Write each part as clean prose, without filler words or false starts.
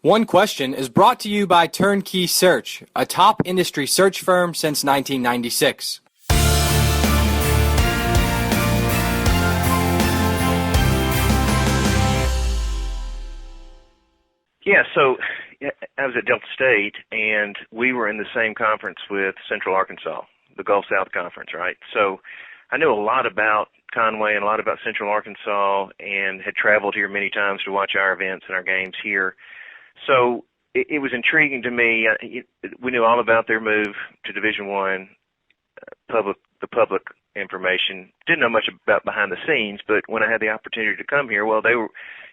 One Question is brought to you by Turnkey Search, a top industry search firm since 1996. Yeah, so I was at Delta State, and we were in the same conference with Central Arkansas, the Gulf South Conference, right? So I knew a lot about Conway and a lot about Central Arkansas, and had traveled here many times to watch our events and our games here. So it was intriguing to me. We knew all about their move to Division I, the public information. Didn't know much about behind the scenes, but when I had the opportunity to come here, well, they were,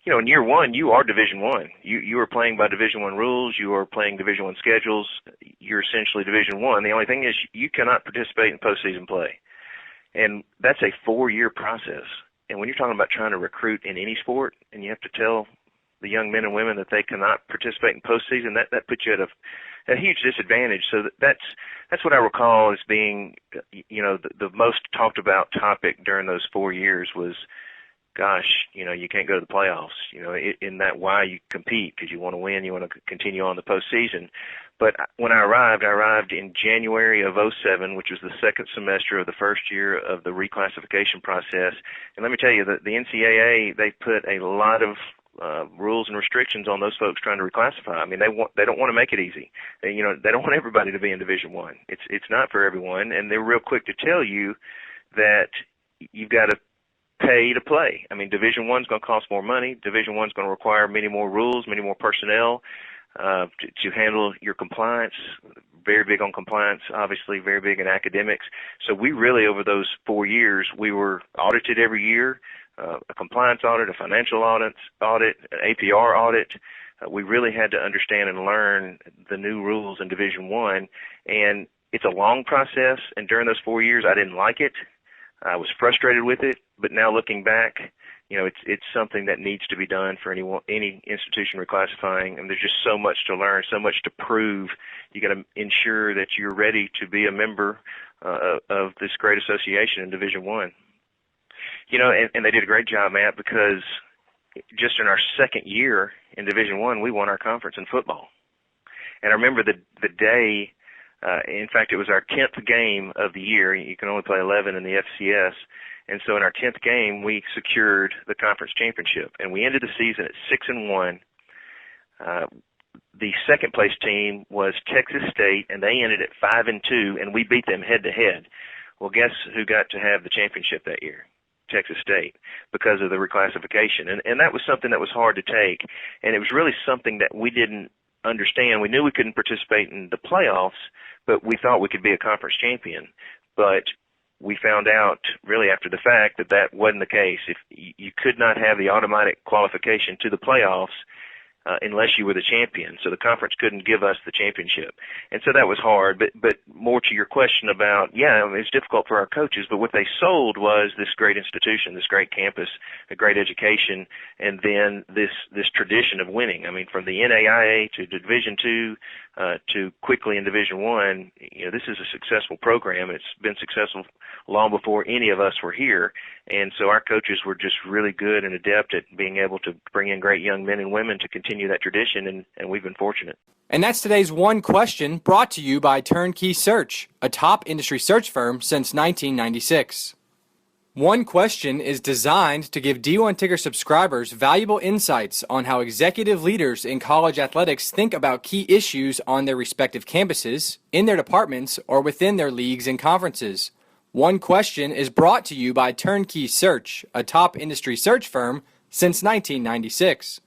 in year one, you are Division I. You are playing by Division I rules. You are playing Division I schedules. You're essentially Division I. The only thing is you cannot participate in postseason play. And that's a 4-year process. And when you're talking about trying to recruit in any sport, and you have to tell the young men and women that they cannot participate in postseason, that puts you at a huge disadvantage. So that's what I recall as being, the most talked about topic during those 4 years was, gosh, you can't go to the playoffs. In that why you compete, because you want to win, you want to continue on the postseason. But when I arrived in January of 2007, which was the second semester of the first year of the reclassification process. And let me tell you that the NCAA, they put a lot of rules and restrictions on those folks trying to reclassify. I mean, they don't want to make it easy. They don't want everybody to be in Division I. It's not for everyone, and they're real quick to tell you that you've got to pay to play. I mean, Division I is going to cost more money. Division I is going to require many more rules, many more personnel to handle your compliance. Very big on compliance, obviously, very big in academics. So we really, over those 4 years, we were audited every year, a compliance audit, a financial audit, an APR audit. We really had to understand and learn the new rules in Division I, and it's a long process, and during those 4 years, I didn't like it. I was frustrated with it, but now looking back, it's something that needs to be done for any institution reclassifying, and there's just so much to learn, so much to prove. You got to ensure that you're ready to be a member of this great association in Division I. And they did a great job, Matt, because just in our second year in Division I, we won our conference in football. And I remember the day. In fact, it was our 10th game of the year. You can only play 11 in the FCS. And so in our 10th game, we secured the conference championship. And we ended the season at 6-1. The second place team was Texas State, and they ended at 5-2, and we beat them head-to-head. Well, guess who got to have the championship that year? Texas State, because of the reclassification. And that was something that was hard to take. And it was really something that we didn't understand. We knew we couldn't participate in the playoffs, but we thought we could be a conference champion. But we found out really after the fact that wasn't the case. If you could not have the automatic qualification to the playoffs unless you were the champion. So the conference couldn't give us the championship. And so that was hard. But more to your question about, it's difficult for our coaches, but what they sold was this great institution, this great campus, a great education, and then this tradition of winning. I mean, from the NAIA to Division II to quickly in Division I, this is a successful program. It's been successful long before any of us were here. And so our coaches were just really good and adept at being able to bring in great young men and women to continue that tradition, and we've been fortunate. And that's today's One Question, brought to you by Turnkey Search, a top industry search firm since 1996. One Question is designed to give D1 Ticker subscribers valuable insights on how executive leaders in college athletics think about key issues on their respective campuses, in their departments, or within their leagues and conferences. One Question is brought to you by Turnkey Search, a top industry search firm since 1996.